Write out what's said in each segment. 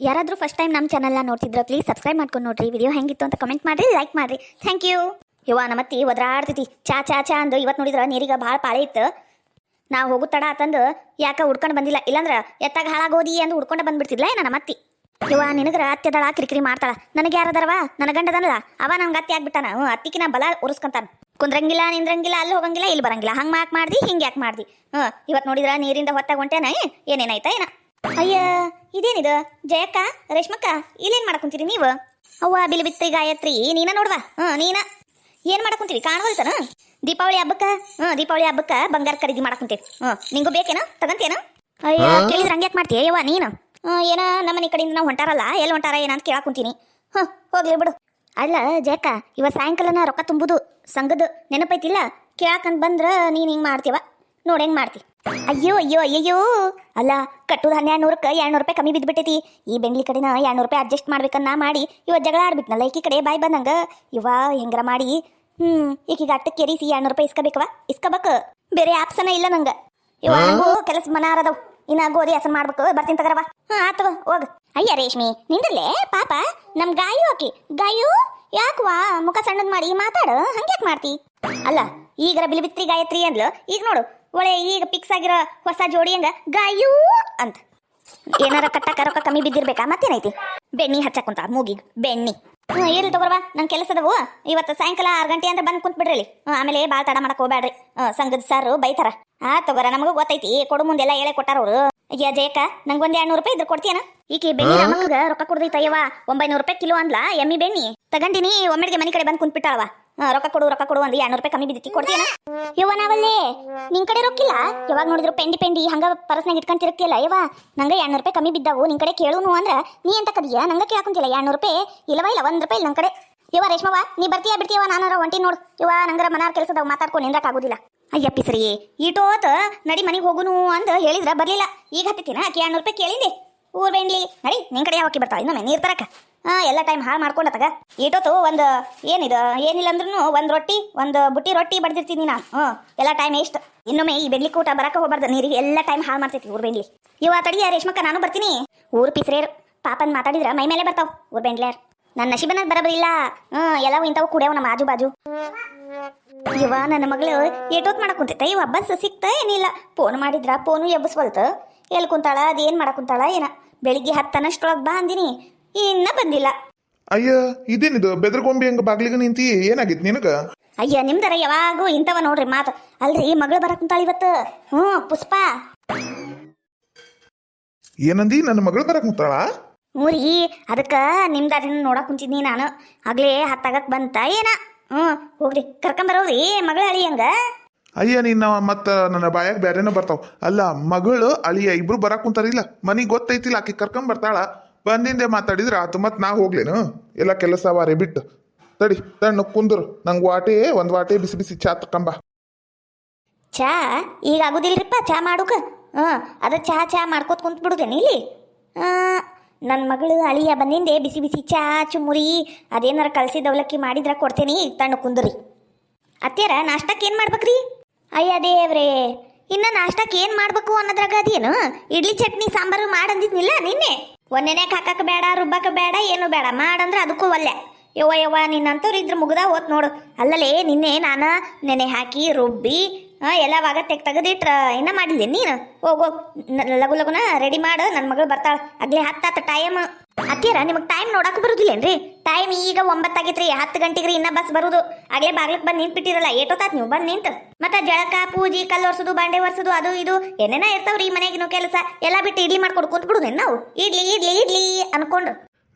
ಯಾರಾದರೂ first time ನಮ್ಮ ಚಾನಲ್ನ ನೋಡ್ತಿದ್ರೆ ಪ್ಲೀಸ್ ಸಬ್ಸ್ಕ್ರೈಬ್ ಮಾಡ್ಕೊಂಡು ನೋಡ್ರಿ. ವಿಡಿಯೋ ಹೆಂಗಿತ್ತು ಅಂತ ಕಮೆಂಟ್ ಮಾಡಿರಿ, ಲೈಕ್ ಮಾಡಿರಿ. Thank you. ಯವ್ವ ನಮ್ಮತ್ತಿ ಒದ್ರಾಡ್ತೈತಿ ಚಾ ಚಾ ಚಾ ಅಂದು. ಇವತ್ತು ನೋಡಿದ್ರೆ ನೀರಿಗೆ ಭಾಳ ಪಾಳೆ ಇತ್ತು. ನಾವು ಹೋಗು ತಡ ಆತಂದು ಯಾಕೆ ಹುಡ್ಕೊಂಡು ಬಂದಿಲ್ಲ, ಇಲ್ಲಾಂದ್ರೆ ಎತ್ತಾಗ ಹಾಳಾಗೋದಿ ಅಂದು ಹುಡ್ಕೊಂಡು ಬಂದ್ಬಿಡ್ತಿದ್ಲ ನನ್ನ ಮತ್ತಿ. ಯವ್ವ ನಿನಗ್ರ ಅತ್ತೆದಳ ಕಿರಿಕಿರಿ ಮಾಡ್ತಾಳ. ನನಗೆ ಯಾರದಾರವ ನನ್ನ ಗಂಡದನಲ್ಲ ಅವ ನಂಗೆ ಅತ್ತಿ ಆಗ್ಬಿಟ್ಟಾನ. ಅತ್ತಿಕಿನ ಬಲ ಉರ್ಸ್ಕೊಂತಾನ. ಕುಂದ್ರಂಗಿಲ್ಲ ನಿಂದ್ರಂಗಿಲ್ಲ, ಅಲ್ಲಿ ಹೋಗಂಗಿಲ್ಲ ಇಲ್ಲಿ ಬರಂಗಿಲ್ಲ. ಹಂಗೆ ಮಾಡ್ದಿ ಹಿಂಗೆ ಯಾಕೆ ಮಾಡ್ದಿ. ಇವತ್ತು ನೋಡಿದ್ರ ನೀರಿಂದ ಹೊತ್ತಾಗ ಹೊಂಟೇನ ಏನೇನಾಯ್ತಾ ಏನ. ಅಯ್ಯ ಇದೇನಿದು ಜಯಕ್ಕ ರೇಷ್ಮಕ್ಕ ಇಲ್ಲೇನ್ ಮಾಡಕ್ ನೀವು? ಅವ್ವ ಬಿಲ್ ಬಿತ್ತಿ ಗಾಯತ್ರಿ ನೀನ ನೋಡ್ವಾ. ನೀನ ಏನ್ ಮಾಡಕ್ ಕುಂತೀರಿ ಕಾಣವಲ್ತನ? ದೀಪಾವಳಿ ಹಬ್ಬಕ್ಕ ಬಂಗಾರ ಖರೀದಿ ಮಾಡಕ್ ಕುಂತೀವಿ. ನಿಂಗೂ ಬೇಕೇನ ತಗಂತೇನ? ಅಯ್ಯ ಕೇಳಿದ್ರೆ ಹಂಗ್ಯಾಕ್ ಮಾಡ್ತೀಯ ಯವ್ವ ನೀನು? ಏನ ನಮ್ಮನೆ ಕಡೆಯಿಂದ ನಾವು ಹೊಂಟಾರಲ್ಲ ಎಲ್ಲಿ ಹೊಂಟಾರ ಏನಂತ ಕೇಳಕ್ ಕುಂತೀನಿ. ಹೋಗ್ಲಿ ಬಿಡು. ಅಲ್ಲ ಜಯಕ್ಕ ಇವತ್ತು ಸಾಯಂಕಾಲನ ರೊಕ್ಕ ತುಂಬುದು ಸಂಘದ ನೆನಪೈತಿಲ್ಲ, ಕೇಳಾಕಂತ ಬಂದ್ರ ನೀನ್ ಹಿಂಗ್ ಮಾಡ್ತೀವ ನೋಡಿ ಹೆಂಗ್ ಮಾಡ್ತಿ. ಅಯ್ಯೋ ಅಯ್ಯೋ ಅಯ್ಯೋ ಅಲ್ಲ ಕಟ್ಟುದು 1200ಕ್ಕೆ 200 ರೂಪಾಯಿ ಕಮ್ಮಿ ಬಿದ್ದುಬಿಟ್ಟೈತಿ. ಈ ಬೆಂಗ್ಲಿ ಕಡೆನ 200 ರೂಪಾಯಿ ಅಡ್ಜಸ್ಟ್ ಮಾಡ್ಬೇಕನ್ನ ಮಾಡಿ ಇವತ್ತು ಜಗಳ ಆಡ್ಬಿಟ್ನಲ್ಲ. ಈಕಿ ಕಡೆ ಬಾಯ್ ಬಂದಂಗ ಇವ ಹೆಂಗ್ರ ಮಾಡಿ ಈಕಿಗೆ ಅಟ್ಟಕ್ಕೆ ಕೆರಿಸಿ 200 ರೂಪಾಯಿ ಇಸ್ಕೋಬೇಕು. ಬೇರೆ ಆಪ್ಷನ ಇಲ್ಲ ನಂಗೆ. ಇವ ನಂಗೂ ಕೆಲಸ ಮನಾರದವ್. ಇನ್ನ ಗೋಧಿ ಹಸನ್ ಮಾಡ್ಬೇಕು, ಬರ್ತೀನಿ ತಗರವ. ಆತವ ಹೋಗ. ಅಯ್ಯ ರೇಷ್ಮಿ ನಿಂದ್ರಲ್ಲೇ ಪಾಪ ನಮ್ ಗಾಯು ಗಾಯು ಯಾಕವಾ ಮುಖ ಸಣ್ಣದ್ ಮಾಡಿ ಮಾತಾಡು, ಹಂಗ್ಯಾಕ್ ಮಾಡ್ತಿ? ಅಲ್ಲ ಈಗರ ಬಿಲ್ಬಿತ್ರಿ ಗಾಯತ್ರಿ ಅಂದ್ಲು, ಈಗ ನೋಡು ಒಳ್ಳೆ ಈಗ ಫಿಕ್ಸ್ ಆಗಿರೋ ಹೊಸ ಜೋಡಿ ಹಂಗ ಗಾಯು ಅಂತ. ಏನಾರ ಕಟ್ಟಕ ರೊಕ್ಕ ಕಮ್ಮಿ ಬಿದ್ದಿರ್ಬೇಕಾ ಮತ್ತೇನೈತಿ? ಬೆಣ್ಣಿ ಹಚ್ಚಕ್ ಕುಂತ ಮೂಗಿಗೆ ಬೆಣ್ಣಿ. ಇರ್ಲಿ ತಗೋರ್ವಾ ನಂಗೆ ಕೆಲಸದವು. ಇವತ್ತು ಸಾಯಂಕಾಲ 6 ಗಂಟೆ ಅಂದ್ರೆ ಬಂದು ಕುಂತ್ ಬಿಡ್ರಿ. ಆಮೇಲೆ ಭಾಳ ತಡ ಮಾಡಕ್ ಹೋಗ್ಬೇಡ್ರಿ, ಸಂಘದ ಸಾರು ಬೈತಾರ. ತಗೋರ ನಮಗೂ ಗೊತ್ತೈತಿ, ಕೊಡು ಮುಂದೆಲ್ಲ ಹೇಳೇ ಕೊಟ್ಟಾರ ಅವರು. ಅಯ್ಯ ಜಯಕ್ಕ ನಂಗೊಂದು 200 ರೂಪಾಯಿ ಇದ್ರ ಕೊಡ್ತೀಯನ? ಈಕೆ ಬೆಣ್ಣಿ ನಮಗ ರೊಕ್ಕ ಕೊಡ್ದೈತಯ್ಯವ. 900 ರೂಪಾಯಿ ಕಿಲೋ ಅಂದ್ಲ ಎಮ್ಮಿ ಬೆಣ್ಣಿ. ತಗಂಡಿನಿ ಒಮ್ಮೆಗೆ ಮನೆ ಕಡೆ ಬಂದು ಕುಂತ್ ಬಿಟ್ಟಾಳವ. ರೊಕ್ಕ ಕೊಡು ಒಂದು 200 ರೂಪಾಯಿ ಕಮ್ಮಿ ಬಿದ್ದಿತಿ, ಕೊಡ್ತೀಯನ? ಯವ್ವ ನಾವಲ್ಲೇ ನಿನ್ ಕಡೆ ರೊಕ್ಕಿಲ್ಲ. ಯಾವಾಗ ನೋಡಿದ್ರು ಪೆಂಡಿ ಹಂಗ ಪರಸ್ನಾಗ ಇಟ್ಕೊಂತಿರ್ತಿಯಲ್ಲ. ಯವ್ವ ನಂಗೆ 200 ರೂಪಾಯಿ ಕಮ್ಮಿ ಬಿದ್ದಾವು, ನಿನ್ ಕಡೆ ಕೇಳುನು ಅಂದ್ರ ನೀ ಎಂತ ಕದಿಯ? ನಂಗೆ ಕೇಳಾಕುಂತಿಲ್ಲ 200 ರೂಪಾಯಿ ಇಲ್ಲವಾ? ಇಲ್ಲ 1 ರೂಪಾಯಿ ನನ್ ಕಡೆ. ಯವ್ವ ರೇಷ್ಮವ್ವ ನೀ ಬರ್ತೀಯಾ ಬಿಡ್ತೀಯವ? ನಾನಾರ ಹೊಂಟಿ ನೋಡು. ಯವ್ವ ನಂಗರ ಮನಾರ್ ಕೆಲಸದವ್ ಮಾತಾಡ್ಕೊಂಡು ನಿಂದ್ರಕ್ಕಾಗೋದಿಲ್ಲ. ಅಯ್ಯಪ್ಪಿ ಸರಿ ಈಟೋತ್ ನಡಿ ಮನೆಗೆ ಹೋಗುನು ಅಂತ ಹೇಳಿದ್ರ ಬರ್ಲಿಲ್ಲ. ಈಗ ಹತ್ತಿನ ಆಕೆ 200 ರೂಪಾಯಿ ಕೇಳಿದೆ. ಊರ್ ಬೆಂಡ್ಲಿ ನಡಿ ನಿನ್ ಕಡೆ ಯಾವಕ್ಕಿ ಬರ್ತಾಳ ಇನ್ನೊಮ್ಮೆ ನೀರ್ ತರಕ. ಎಲ್ಲ ಟೈಮ್ ಹಾಳು ಮಾಡ್ಕೊಂಡತ್ತಾಗ ಈಟೋತು ಒಂದು ಏನಿದು ಏನಿಲ್ಲ ಅಂದ್ರೂ ಒಂದು ಬುಟ್ಟಿ ರೊಟ್ಟಿ ಬಡ್ದಿರ್ತೀನಿ ನಾನು. ಎಲ್ಲ ಟೈಮ್ ಎಷ್ಟು ಇನ್ನೊಮ್ಮೆ ಈ ಬೆಂಡ್ಲಿ ಕೂಟ ಬರಕ ಹೋಗ್ಬಾರ್ದು. ನೀರಿಗೆ ಎಲ್ಲ ಟೈಮ್ ಹಾಳು ಮಾಡ್ತೈತಿ ಊರ್ ಬೆಂಡ್ಲಿ. ಇವ ತಡಿಯ ರೇಷ್ಮಕ್ಕ ನಾನು ಬರ್ತೀನಿ. ಊರ್ ಪಿಸ್ರೇರು ಪಾಪನ್ ಮಾತಾಡಿದ್ರ ಮೈ ಮೇಲೆ ಬರ್ತಾವ ಊರ್ ಬೆಂಡ್ಲೇರ್. ನನ್ನ ನಶಿಬನಾಗ ಬರಬರಿಲ್ಲ. ಎಲ್ಲವೂ ಇಂಥವು ಕುಡಿಯವ ನಮ್ಮ ಆಜು ಬಾಜು. ಇವ ನನ್ನ ಮಗಳು ಏಟೋತ್ ಮಾಡಕ್ ಕುಂತೈತ. ಇವ ಬಸ್ ಸಿಕ್ತ ಏನಿಲ್ಲ. ಫೋನ್ ಮಾಡಿದ್ರ ಫೋನು ಎಬ್ಬಸ್ವಲ್ತ. ಎಲ್ಲಿ ಕುಂತಾಳ ಅದೇನ್ ಮಾಡಕ್ ಕುಂತಾಳ ಏನ. ಬೆಳಿಗ್ಗೆ 10 ಬಾ ಅಂದಿನಿ, ಇನ್ನ ಬಂದಿಲ್ಲ. ಅಯ್ಯ ಇದೇನಿದು ಬೆದರ್ಗೊಂಬಿ ಹಂಗ ಬಾಗ್ಲಿಗ ನಿಂತಿ? ಏನಾಗಿತ್ತು ನಿನಗ? ಅಯ್ಯ ನಿಮ್ದರ ಯಾವಾಗೂ ಇಂಥವ ನೋಡ್ರಿ ಮಾತು. ಅಲ್ರಿ ಮಗಳು ಬರಕ್ ಕುಂತಾಳ ಇವತ್ತು. ಪುಷ್ಪ ಏನಂದಿ? ನನ್ನ ಮಗಳು ಬರಕ್ ಕುಂತಾಳ? ಮೂರಿ ಅದಕ್ಕ ನಿಮ್ದಾರಿನ ನೋಡಕ್ ಕುಂತಿದ್ನಿ ನಾನು. ಆಗ್ಲೇ 10 ಬಂತ ಏನ. ಹೋಗ್ರಿ ಕರ್ಕೊಂಬರೋರಿ ಮಗಳ ಅಳಿಯಂಗ. ಅಯ್ಯ ನೀನ್ ಮತ್ತ ನನ್ನ ಬಾಯಾಗ ಬ್ಯಾರೇನ ಬರ್ತಾವ. ಅಲ್ಲ ಮಗಳು ಅಳಿಯ ಇಬ್ರು ಬರಕ್ ಕುಂತಾರಿಲ್ಲ, ಮನಿಗ್ ಗೊತ್ತೈತಿಲ್ಲ, ಆಕಿ ಕರ್ಕೊಂಡ್ ಬರ್ತಾಳ. ಬಂದಿಂದೆ ಮಾತಾಡಿದ್ರ ಆತು. ಮತ್ ನಾ ಹೋಗ್ಲೇನು? ಎಲ್ಲ ಕೆಲಸ ವಾರೆ ಬಿಟ್ಟು ತಡಿ ತಣ್ಣ ಕುಂದ್ರು. ನಂಗೆ ಒಂದ್ ವಾಟೆ ಬಿಸಿ ಬಿಸಿ ಚಾ ತಕ್ಕಂಬ. ಚಾ ಈಗ ಆಗುದಿಲ್ರಿಪ್ಪ ಚಾ ಮಾಡುಕ. ಅದ ಚಾ ಮಾಡ್ಕೋತ ಕುಂತ್ ಬಿಡುದೇನಿ ಇಲ್ಲಿ. ನನ್ನ ಮಗಳು ಅಳಿಯ ಬಂದಿಂದೆ ಬಿಸಿ ಬಿಸಿ ಚಾ ಚುಮುರಿ ಅದೇನಾರ ಕಲಸಿದ ಅವಲಕ್ಕಿ ಮಾಡಿದ್ರ ಕೊಡ್ತೇನಿ, ತಣ್ಣ ಕುಂದ್ರಿ. ಅತ್ಯಾರ ನಾಷ್ಟಕ್ಕೆ ಏನ್ ಮಾಡ್ಬೇಕ್ರಿ? ಅಯ್ಯ ದೇವ್ರೇ ಇನ್ನ ನಾಷ್ಟಕ್ಕೆ ಏನ್ ಮಾಡ್ಬೇಕು ಅನ್ನೋದ್ರಾಗ ಅದೇನು ಇಡ್ಲಿ ಚಟ್ನಿ ಸಾಂಬಾರು ಮಾಡಂದಿದ್ನಿಲ್ಲ ನಿನ್ನೆ. ಒಂದೆನೆಕ್ ಹಾಕಕ್ ಬೇಡ, ರುಬ್ಬಕ ಬೇಡ, ಏನು ಬೇಡ, ಮಾಡಂದ್ರ ಅದಕ್ಕೂ ಒಲ್ಲೆ. ಯವ್ವ ನಿನ್ನಂತವ್ರು ಇದ್ರ ಮುಗ್ದ ಹೋತ್ ನೋಡು. ಅಲ್ಲಲೇ ನಿನ್ನೆ ನಾನು ನೆನೆ ಹಾಕಿ ರುಬ್ಬಿ ಎಲ್ಲವಾಗ ತೆಗೆದಿಟ್ರ ಇನ್ನ ಮಾಡಿಲ್ಲ ನೀನು. ಹೋಗೋ ಲಗುನ ರೆಡಿ ಮಾಡು, ನನ್ನ ಮಗಳು ಬರ್ತಾಳ. ಆಗ್ಲೇ 10 ಟೈಮ್. ಅತ್ತೀರ ನಿಮಗೆ ಟೈಮ್ ನೋಡಕ್ ಬರುದಿಲ್ಲೇನ್ರಿ? ಟೈಮ್ ಈಗ 9 ಆಗೈತ್ರಿ, 10 ಗಂಟೆಗ್ರಿ ಇನ್ನ ಬಸ್ ಬರುದು. ಆಗ್ಲೇ ಬಾಗ್ಲಕ್ ಬಂದು ನಿಂತ್ಬಿಟ್ಟಿರಲ್ಲ, ಏಟೋತಾತ್ ನೀವು ಬಂದು ನಿಂತು. ಮತ್ತೆ ಜಳಕ ಪೂಜಿ ಕಲ್ಲು ಒರ್ಸೋದು ಬಾಂಡೆ ಒರ್ಸೋದು ಅದು ಇದು ಏನೇನ ಇರ್ತಾವ್ರಿ ಈ ಮನೆಗಿನ ಕೆಲಸ ಎಲ್ಲ ಬಿಟ್ಟು ಇಡ್ಲಿ ಮಾಡ್ಕೊಂಡು ಕುಂತ್ ಬಿಡುದೇನು ನಾವು? ಇಡ್ಲಿ ಅನ್ಕೊಂಡು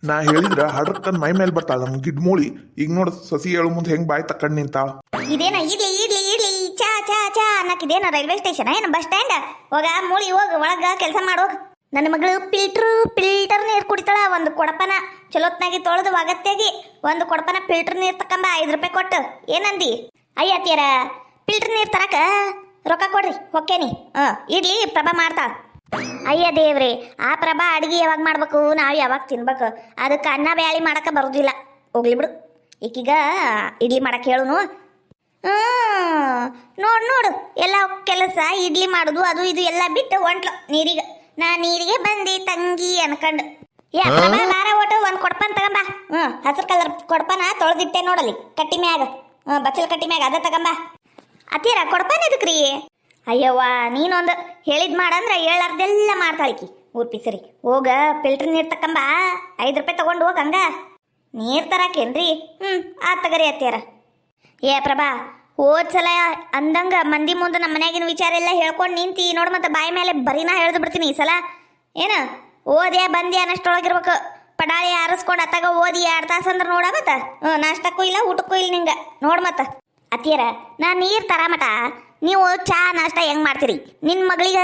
ನಾ ಹೇಳಿದ್ರ ಹಡ್ರಕ್ಕನ್ ಮೈ ಮೇಲೆ ಬರ್ತಾಳ ನಮ್ ಗಿಡ್ಮೂಳಿ. ಈಗ ನೋಡು ಸಸಿ ಹೇಳು ಮುಂದೆ ಹೆಂಗ್ ಬಾಯ್ ತಕೊಂಡ್ ನಿಂತಾಳ. ಇದೇನ ಇಡ್ಲಿ ಚಾ ಚಾ ಚಾ ಅನ್ನಕಿದೇನ ರೈಲ್ವೆ ಸ್ಟೇಷನ್ ಏನು ಬಸ್ ಸ್ಟ್ಯಾಂಡ್? ಹೋಗ ಮೂಳಿ ಹೋಗ ಒಳಗ ಕೆಲಸ ಮಾಡೋಗ. ನನ್ನ ಮಗಳು ಫಿಲ್ಟರ್ ನೀರು ಕುಡಿತಾಳ. ಒಂದು ಕೊಡಪನ ಚಲೋತ್ನಾಗಿ ತೊಳೆದು ಅಗತ್ಯಾಗಿ ಒಂದು ಕೊಡಪನ ಫಿಲ್ಟರ್ ನೀರು ತಕೊಂಬ 5 ರೂಪಾಯಿ ಕೊಟ್ಟು. ಏನಂದಿ? ಅಯ್ಯ ಅತ್ತೀರ ಫಿಲ್ಟರ್ ನೀರು ತರಕ ರೊಕ್ಕ ಕೊಡ್ರಿ ಹೊಕ್ಕೇನಿ. ಇಡ್ಲಿ ಪ್ರಭಾ ಮಾಡ್ತಾಳ. ಅಯ್ಯ ದೇವ್ರಿ ಆ ಪ್ರಭಾ ಅಡಿಗೆ ಯಾವಾಗ ಮಾಡ್ಬೇಕು, ನಾವು ಯಾವಾಗ ತಿನ್ಬೇಕು? ಅದಕ್ಕೆ ಅನ್ನ ಬ್ಯಾಳಿ ಮಾಡಕ ಬರುದಿಲ್ಲ. ಹೋಗ್ಲಿ ಬಿಡು, ಈಕೀಗ ಇಡ್ಲಿ ಮಾಡಕ್ ಹೇಳುನು. ನೋಡು ಎಲ್ಲ ಕೆಲಸ ಇಡ್ಲಿ ಮಾಡುದು ಅದು ಇದು ಎಲ್ಲ ಬಿಟ್ಟು ಹೊಂಟ್ಲು ನೀರಿಗೆ. ನಾ ನೀರಿಗೆ ಬಂದೆ ತಂಗಿ ಅನ್ಕಂಡು. ಏ ಪ್ರಭಾ ಬಾರ ಒಟ್ಟು ಒಂದು ಕೊಡ್ಪನ್ ತಗಂಬ ಹಸಿರು ಕಲರ್ ಕೊಡ್ಪನ ತೊಳೆದಿಟ್ಟೆ ನೋಡಲಿ ಕಟ್ಟಿ ಮ್ಯಾಗ ಬಚ್ಚಲ್ ಕಟ್ಟಿ ಮ್ಯಾಗ ಅದ ತಗಂಬ ಅತ್ತೀರ ಕೊಡ್ಪನ್ ಎದಕ್ರಿ ಅಯ್ಯವ್ವ ನೀನೊಂದು ಹೇಳಿದ್ ಮಾಡಂದ್ರ ಹೇಳಾರ್ದೆಲ್ಲ ಮಾಡ್ತಾಳಿಕಿ ಊರ್ಪಿಸರಿ ಹೋಗ ಫಿಲ್ಟರ್ ನೀರು ತಕ್ಕಂಬ 5 ರೂಪಾಯಿ ತಗೊಂಡು ಹೋಗ ಹಂಗ ನೀರು ತರಾಕೇನ್ರಿ ಆ ತಗರಿ ಅತ್ತೀರ ಏ ಪ್ರಭಾ ಹೋದ್ಸಲ ಅಂದಂಗ ಮಂದಿ ಮುಂದೆ ನಮ್ಮ ಮನ್ಯಾಗಿನ ವಿಚಾರ ಎಲ್ಲ ಹೇಳ್ಕೊಂಡು ನಿಂತಿ ನೋಡು ಮತ್ತೆ ಬಾಯಿ ಮೇಲೆ ಬರೀನಾ ಹೇಳ್ದು ಬಿಡ್ತೀನಿ ಈ ಸಲ ಏನ ಓದ್ಯಾ ಬಂದ್ಯಾ ಅನ್ನಷ್ಟೊಳಗಿರ್ಬೇಕು ಪಡಾಳಿ ಆರಿಸ್ಕೊಂಡು ಅತ್ತಾಗ ಓದಿ 2 ತಾಸು ಅಂದ್ರೆ ನೋಡ ಮತ್ತ ನಾಷ್ಟಕ್ಕೂ ಇಲ್ಲ ಊಟಕ್ಕೂ ಇಲ್ಲ ನಿಂಗೆ ನೋಡು ಮತ್ತ ಅತ್ತಿಯರ ನಾ ನೀರು ತರಾಮಟ ನೀವು ಚಾ ನಾಷ್ಟ ಹೆಂಗ್ ಮಾಡ್ತೀರಿ ನಿನ್ನ ಮಗಳಿಗೆ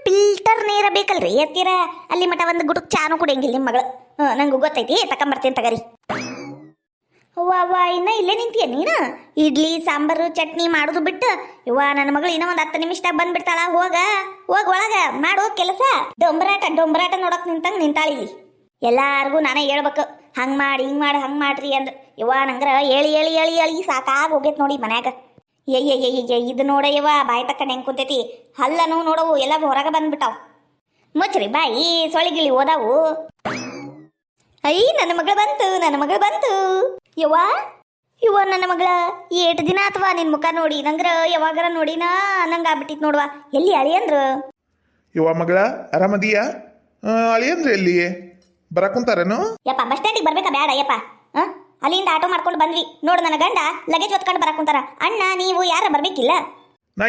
ಫಿಲ್ಟರ್ ನೀರ ಬೇಕಲ್ರಿ ಅತ್ತಿಯರ ಅಲ್ಲಿ ಮಟ ಒಂದು ಗುಟುಕ್ ಚಾನು ಕುಡಿಯಂಗಿಲ್ಲ ನಿಮ್ಮ ಮಗಳು ನಂಗೆ ಗೊತ್ತೈತಿ ತಗೊಂಬರ್ತೀನಿ ತಗರಿ ಅವ್ವ ಇನ್ನ ಇಲ್ಲೇ ನಿಂತೀಯ ನೀನು ಇಡ್ಲಿ ಸಾಂಬಾರು ಚಟ್ನಿ ಮಾಡೋದು ಬಿಟ್ಟು ಇವ್ವ ನನ್ನ ಮಗಳು ಇನ್ನೂ ಒಂದು 10 ನಿಮಿಷದಾಗ ಬಂದ್ಬಿಡ್ತಾಳ ಹೋಗ ಒಳಗ ಮಾಡೋ ಕೆಲಸ ಡೊಂಬರಾಟ ನೋಡಕ್ ನಿಂತಂಗ ನಿಂತಾಳಿ ಎಲ್ಲಾರ್ಗು ನಾನೇ ಹೇಳ್ಬೇಕು ಹಂಗ್ ಮಾಡಿ ಹಿಂಗ್ ಮಾಡಿ ಹಂಗ್ ಮಾಡ್ರಿ ಅಂದ್ ಇವ್ವ ನಂಗ್ರ ಹೇಳಿ ಸಾಕಾಗ ಹೋಗೈತ್ ನೋಡಿ ಮನ್ಯಾಗ ಇದು ನೋಡ ಇವ ಬಾಯಿ ತಕ್ಕಂಡು ಹೆಂಗ್ ಕುಂತೈತಿ ಹಲ್ಲನು ನೋಡವು ಎಲ್ಲ ಹೊರಗೆ ಬಂದ್ಬಿಟ್ಟಾವ್ ಮುಚ್ಚ್ರಿ ಬಾಯಿ ಸೊಳಿಗಿಳಿ ಓದಾವು ನನ್ನ ಮಗಳು ಬಂತು ಯವ್ವ ನನ್ನ ಮಗಳ 8 ದಿನ ಅಥವಾ ನಿನ್ ಮುಖ ನೋಡಿ ನಂಗ್ರ ಯಾವಾಗರ ನೋಡಿನಾ ನಂಗೆ ಆಗ್ಬಿಟ್ಟಿತ್ ನೋಡುವ ಎಲ್ಲಿ ಅಳಿಯಂದ್ರು ಇವ ಮಗಳ ಆರಾಮದಿಯಾ ಅಳಿಯಂದ್ರೆ ಎಲ್ಲಿ ಬರಕುಂತಾರೇನು ಯಪ್ಪ ಬಸ್ ಸ್ಟ್ಯಾಂಡಿಗೆ ಬರ್ಬೇಕಾ ಬೇಡ ಯಪ್ಪ ಅಲ್ಲಿಂದ ಆಟೋ ಮಾಡ್ಕೊಂಡು ಬಂದ್ವಿ ನೋಡು ನನ್ನ ಗಂಡ ಲಗೇಜ್ ಹೊತ್ಕೊಂಡು ಬರಕುಂತಾರ ಅಣ್ಣ ನೀವು ಯಾರ ಬರ್ಬೇಕಿಲ್ಲ ನಾ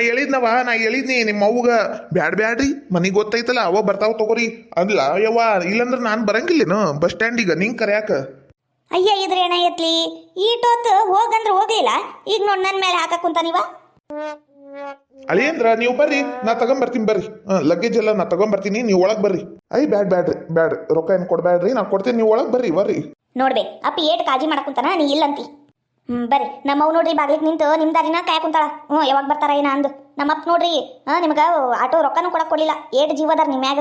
ಹೇಳಿದ್ನಿ ನಿಮ್ಮ ಅವ್ವಗ ಬ್ಯಾಡ್ರಿ ಮನಿಗೆ ಗೊತ್ತೈತಲ್ಲ ಅವ ಬರ್ತಾವ ತಗೋರಿ ಅಲ್ಲ ಯವ್ವ ಇಲ್ಲಂದ್ರ ನಾನು ಬರಂಗಿಲ್ಲೇನು ಬಸ್ ಸ್ಟ್ಯಾಂಡಿಗೆ ನಿಂಗೆ ಕರ್ಯಾಕ ಅಯ್ಯ ಇದ್ರೆ ಏನ ಎತ್ಲಿ ಈಟೊತ್ತು ಹೋಗಂದ್ರೆ ಹೋಗ್ಲಿಲ್ಲ ಈಗ ನೋಡ್ ನನ್ನ ಮೇಲೆ ಹಾಕಕ್ ಕುಂತ ನೀವ ಅಳಿಯಂದ್ರ ನೀವು ಬರ್ರಿ ನಾ ತಗೊಂಬರ್ತೀನಿ ಬರ್ರಿ ಲಗೇಜ್ ಎಲ್ಲ ನಾ ತಗೊಂಬರ್ತೀನಿ ನೀವು ಒಳಗೆ ಬರ್ರಿ ಬ್ಯಾಡ್ರಿ ರೊಕ್ಕ ಏನು ಕೊಡ್ಬ್ಯಾಡ್ರಿ ನಾ ಕೊಡ್ತೀನಿ ನೀವು ಒಳಗೆ ಬರ್ರಿ ನೋಡ್ಬೆ ಅಪ್ಪ ಏಟ್ ಕಾಳಜಿ ಮಾಡಕುಂತಾನ ನೀ ಇಲ್ಲಂತಿ ಬರ್ರಿ ನಮ್ಮವ್ ನೋಡ್ರಿ ಬಾಗ್ಲಿಗೆ ನಿಂತು ನಿಮ್ ದಾರಿನ ಕಾಯ ಕುಂತಾಳ ಯಾವಾಗ ಬರ್ತಾರ ಏನ ಅಂದು ನಮ್ಮಪ್ಪ ನೋಡ್ರಿ ನಿಮ್ಗ ಆಟೋ ರೊಕ್ಕನೂ ಕೊಡಕ್ ಕೊಡ್ಲಿಲ್ಲ ಏಟ್ ಜೀವದಾರ ನಿಮ್ ಮ್ಯಾಗ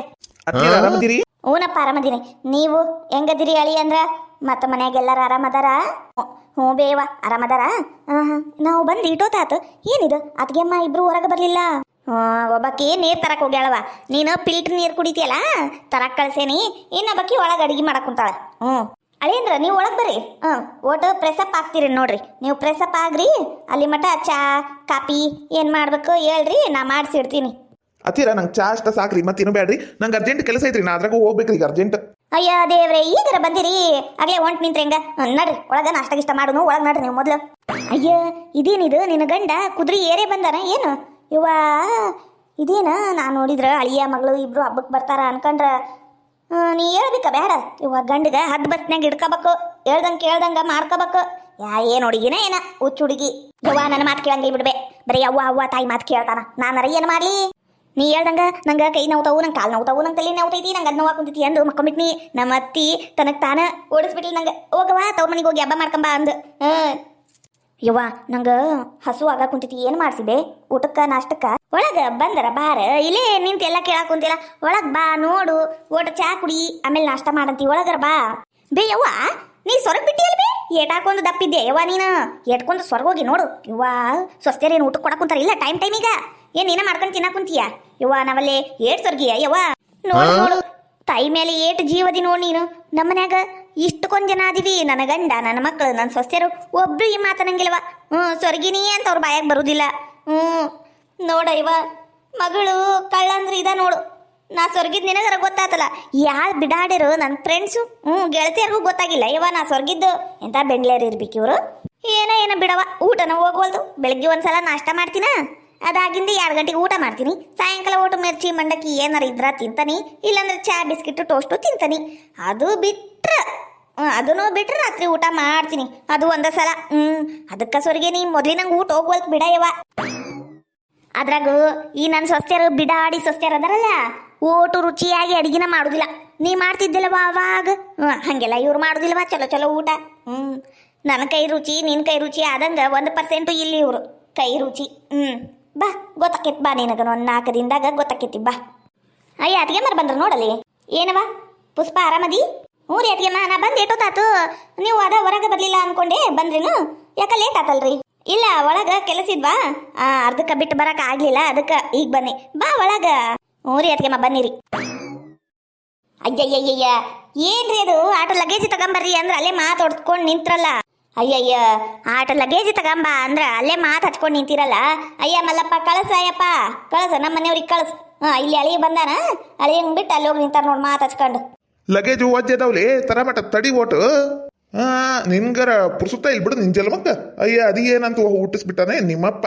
ಹೂನಪ್ಪ ಆರಾಮದಿನಿ ನೀವು ಹೆಂಗದಿರಿ ಅಳಿ ಅಂದ್ರ ಮತ್ತ ಮನ್ಯಾಗ ಎಲ್ಲಾರ ಆರಾಮದಾರ ಹ್ಞೂ ಬೇವ ಆರಾಮದಾರ ನಾವು ಬಂದು ಇಟ್ಟೋತಾತು ಏನಿದು ಅತ್ಗೆಮ್ಮ ಇಬ್ರು ಹೊರಗೆ ಬರ್ಲಿಲ್ಲ ಒಬ್ಬಾಕಿ ನೀರ್ ತರಕ್ ಹೋಗ್ಯಾಳವ ನೀನು ಫಿಲ್ಟರ್ ನೀರ್ ಕುಡಿತಿಯಲ್ಲ ತರಕ್ ಕಳ್ಸೇನಿ ಇನ್ನೊಬ್ಬಾಕಿ ಒಳಗೆ ಅಡಿಗೆ ಮಾಡಕ್ ಕುಂತಾಳ ಅಳಿಯಂದ್ರ ನೀವು ಒಳಗೆ ಬರ್ರಿ ಒಟ್ಟು ಪ್ರೆಸಪ್ ಆಗ್ತೀರಿ ನೋಡ್ರಿ ನೀವು ಪ್ರೆಸಪ್ ಆಗ್ರಿ ಅಲ್ಲಿ ಮಟ ಚಾ ಕಾಪಿ ಏನ್ ಮಾಡ್ಬೇಕು ಹೇಳ್ರಿ ನಾ ಮಾಡಿಸಿಡ್ತೀನಿ ಅತ್ತೀರ ನಂಗೆ ಚಾ ಅಷ್ಟ ಸಾಕ್ರಿ ಮತ್ತೇನು ಬ್ಯಾಡ್ರಿ ನಂಗೆ ಅರ್ಜೆಂಟ್ ಕೆಲಸ ಐತ್ರಿ ನಾ ಅದ್ರಾಗ ಹೋಗ್ಬೇಕ್ರಿ ಈಗ ಅರ್ಜೆಂಟ್ ಅಯ್ಯ ದೇವ್ರೆ ಈಗರ ಬಂದಿರಿ ಆಗ್ಲೇ ಹೊಂಟ್ ನಿಂತ್ರಿ ಹೆಂಗ ನಡ್ರಿ ಒಳಗ ನಾಷ್ಟ ಗಿಷ್ಟ ಮಾಡುನು ಒಳಗ್ ನಡ್ರಿ ನೀವು ಮೊದ್ಲು ಅಯ್ಯ ಇದೇನಿದು ನಿನ್ನ ಗಂಡ ಕುದುರೆ ಏರೇ ಬಂದಾರ ಏನು ಇವ ಇದೇನ ನಾ ನೋಡಿದ್ರ ಅಳಿಯ ಮಗಳು ಇಬ್ರು ಹಬ್ಬಕ್ಕೆ ಬರ್ತಾರ ಅನ್ಕೊಂಡ್ರ ನೀ ಹೇಳ್ಬೇಕ ಬೇಡ ಇವ ಗಂಡಗ ಹದ್ ಬಸ್ನಾಗ ಹಿಡ್ಕೋಬೇಕು ಕೇಳ್ದಂಗ ಮಾಡ್ಕೋಬೇಕು ಏನ್ ಹುಡುಗಿನ ಏನ ಹುಚ್ಚು ಹುಡುಗಿ ಯವ್ವ ನನ್ನ ಮಾತು ಕೇಳಂಗಿಲ್ಲ ಬಿಡ್ಬೆ ಬರೀ ಅವ್ವ ತಾಯಿ ಮಾತು ಕೇಳ್ತಾನ ನಾನರ ಏನ್ ಮಾಡ್ಲಿ ನೀ ಹೇಳ್ದಂಗ ನಂಗೆ ಕೈ ನೋವ್ತಾವು ನಂಗೆ ಕಾಲು ನೋವ್ತಾವು ನಂಗೆ ತಲೆ ನೋವ್ತೈತಿ ನಂಗೆ ಅದು ನೋವು ಕುಂತೈತಿ ಅಂದು ಮಕ್ಕೊಂಬಿಟ್ನಿ ನಮ್ಮ ಅತ್ತಿ ತನಗೆ ತಾನ ಓಡಿಸ್ಬಿಟ್ಲಿ ನಂಗೆ ಹೋಗವಾ ತವ್ರ ಮನೆಗೆ ಹೋಗಿ ಹಬ್ಬ ಮಾಡ್ಕೊಂಬ ಅಂದು ಯವ್ವ ನಂಗೆ ಹಸು ಆಗ ಕುಂತೈತಿ ಏನು ಮಾಡಿಸಿದೆ ಊಟಕ್ಕೆ ನಾಷ್ಟಕ್ಕೆ ಒಳಗೆ ಬಂದರ ಬಾರ ಇಲ್ಲೇ ನಿಂತು ಎಲ್ಲ ಕೇಳಾಕ ಕುಂತಿಲ್ಲ ಒಳಗೆ ಬಾ ನೋಡು ಊಟ ಚಾ ಕುಡಿ ಆಮೇಲೆ ನಾಷ್ಟ ಮಾಡಂತಿ ಒಳಗರ ಬಾ ಬೇ ಯವ್ವ ನೀ ಸೊರಗ್ ಬಿಟ್ಟಿಯಲ್ಲ ಬೇ ಏಟಾಕೊಂದು ದಪ್ಪಿದ್ದೆ ಯವ್ವ ನೀನು ಏಟ್ಕೊಂಡು ಸೊರಗೋಗಿ ನೋಡು ಯವ್ವ ಸ್ವಸ್ಥರೇನು ಊಟಕ್ಕೆ ಕೊಡಕ್ ಕುಂತಾರ ಇಲ್ಲ ಟೈಮಿಗ ಏನ್ ನೀನ ಮಾಡ್ಕೊಂಡು ತಿನ್ನಕ್ ಕುಂತೀಯ ಯವ್ವ ನಾವಲ್ಲೇ ಏಟ್ ಸೊರ್ಗಿಯ ಯವ್ವ ನೋಡು ತಾಯಿ ಮೇಲೆ ಏಟ್ ಜೀವದಿ ನೋಡ್ ನೀನು ನಮ್ಮನ್ಯಾಗ ಇಷ್ಟಕ್ಕೊಂದ್ ಜನ ಆದಿವಿ ನನ್ನ ಗಂಡ ನನ್ನ ಮಕ್ಕಳು ನನ್ನ ಸ್ವಸ್ಥರು ಒಬ್ರು ಈ ಮಾತನಂಗಿಲ್ವ ಸೊರ್ಗಿನಿ ಅಂತ ಅವ್ರ ಬಾಯಾಗ ಬರುದಿಲ್ಲ ನೋಡ ಇವ ಮಗಳು ಕಳ್ಳ ಅಂದ್ರೆ ಇದ ನೋಡು ನಾ ಸೊರ್ಗಿದ್ ನಿನಗರ ಗೊತ್ತಾತಲ್ಲ ಯಾರು ಬಿಡಾಡಿರು ನನ್ನ ಫ್ರೆಂಡ್ಸು ಗೆಳತಿಯರ್ಗೂ ಗೊತ್ತಾಗಿಲ್ಲ ಇವ ನಾ ಸೊರ್ಗಿದ್ದು ಎಂತ ಬೆಂಗ್ಳೂರ್ ಇರ್ಬೇಕು ಇವರು ಏನ ಬಿಡವ ಊಟನ ಹೋಗ್ವಲ್ದು ಬೆಳಗ್ಗೆ ಒಂದ್ಸಲ ನಾಷ್ಟ ಮಾಡ್ತೀನ ಅದಾಗಿಂದ 2 ಗಂಟೆಗೆ ಊಟ ಮಾಡ್ತೀನಿ ಸಾಯಂಕಾಲ ಊಟ ಮಿರ್ಚಿ ಮಂಡಕ್ಕಿ ಏನಾರ ಇದ್ರ ತಿಂತಾನಿ ಇಲ್ಲಾಂದ್ರೆ ಚಾ ಬಿಸ್ಕಿಟ್ ಟೋಸ್ಟು ತಿಂತಾನಿ ಅದನ್ನು ಬಿಟ್ರೆ ರಾತ್ರಿ ಊಟ ಮಾಡ್ತೀನಿ ಅದು ಒಂದ ಸಲ ಅದಕ್ಕ ಸೊರಿಗೆ ನೀ ಮೊದ್ಲಿನಂಗೆ ಊಟ ಹೋಗ್ವಲ್ತ್ ಬಿಡಯವ ಅದ್ರಾಗ ಈ ನನ್ನ ಸ್ವಸ್ಥರು ಬಿಡಾಡಿ ಸ್ವಸ್ಥರು ಅದಾರಲ್ಲ ಓಟು ರುಚಿಯಾಗಿ ಅಡಿಗೆನ ಮಾಡುದಿಲ್ಲ ನೀ ಮಾಡ್ತಿದ್ದಿಲ್ಲವಾ ಅವಾಗ ಹಂಗೆಲ್ಲ ಇವ್ರು ಮಾಡುದಿಲ್ವಾ ಚಲೋ ಊಟ ನನ್ನ ಕೈ ರುಚಿ ನಿನ್ನ ಕೈ ರುಚಿ ಆದಂಗ 1% ಇಲ್ಲಿ ಇವರು ಕೈ ರುಚಿ ಬಾ ಗೊತ್ತಾಕೈತಿ ಬಾ ನಿನಗ ಒಂದು 4 ದಿನದಾಗ ಗೊತ್ತಾಕೈತಿ ಬಾ ಅಯ್ಯ ಅತಿಗೆಮ್ಮರ ಬಂದ್ರು ನೋಡಲಿ ಏನವ ಪುಷ್ಪ ಆರಾಮದಿ ಹ್ಞೂ ರೀ ಅತಿಗೆಮ್ಮ ನಾ ಬಂದು ಏಟೋತಾತು ನೀವು ಅದ ಹೊರಗೆ ಬರಲಿಲ್ಲ ಅನ್ಕೊಂಡೆ ಬಂದ್ರೇನು ಯಾಕ ಲೇಟ್ ಆತಲ್ರಿ ಇಲ್ಲ ಒಳಗ ಕೆಲಸ ಇದ್ವಾ ಅರ್ಧಕ್ಕೆ ಬಿಟ್ಟು ಬರಕ್ಕೆ ಆಗ್ಲಿಲ್ಲ ಅದಕ್ಕೆ ಈಗ ಬನ್ನಿ ಬಾ ಒಳಗ ಹ್ಞೂ ರೀ ಅತಿಗೆಮ್ಮ ಬನ್ನಿರಿ ಅಯ್ಯಯ್ಯಯ್ಯ ಏನ್ರಿ ಅದು ಆಟೋ ಲಗೇಜ್ ತಗೊಂಬರ್ರಿ ಅಂದ್ರೆ ಅಲ್ಲೇ ಮಾತು ಹೊಡ್ಕೊಂಡು ನಿಂತ್ರಲ್ಲ. ಅಯ್ಯಯ್ಯ, ಆಟೋ ಲಗೇಜ್ ತಗೊಂಬ ಅಂದ್ರ ಅಲ್ಲೇ ಮಾತು ಹಚ್ಕೊಂಡು ನಿಂತಿರಲ್ಲ. ಅಯ್ಯ ಮಲ್ಲಪ್ಪ ಕಳಸ, ಅಯ್ಯಪ್ಪ ಕಳಸ, ನಮ್ಮ ಮನೆಯವ್ರಿಗೆ ಕಳಸ. ಇಲ್ಲಿ ಅಳಿ ಬಂದಾನ, ಅಳಿ ಬಿಟ್ಟು ಅಲ್ಲಿ ಹೋಗಿ ನಿಂತಾರ ನೋಡಿ ಮಾತು ಹಚ್ಕೊಂಡು. ಲಗೇಜು ಒಜ್ಜದವ್ಲಿ ತರ ಮಟ ತಡಿ ಓಟು. ನಿನ್ಗರ ಪುರ್ಸುತ್ತ ಇಲ್ಲಿ ಬಿಡು ನಿನ್ ಜಲ್ಮಕ್ಕ. ಅಯ್ಯ ಅದೇನಂತ ಹುಟ್ಟಿಸ್ಬಿಟ್ಟಾನೆ ನಿಮ್ಮಪ್ಪ.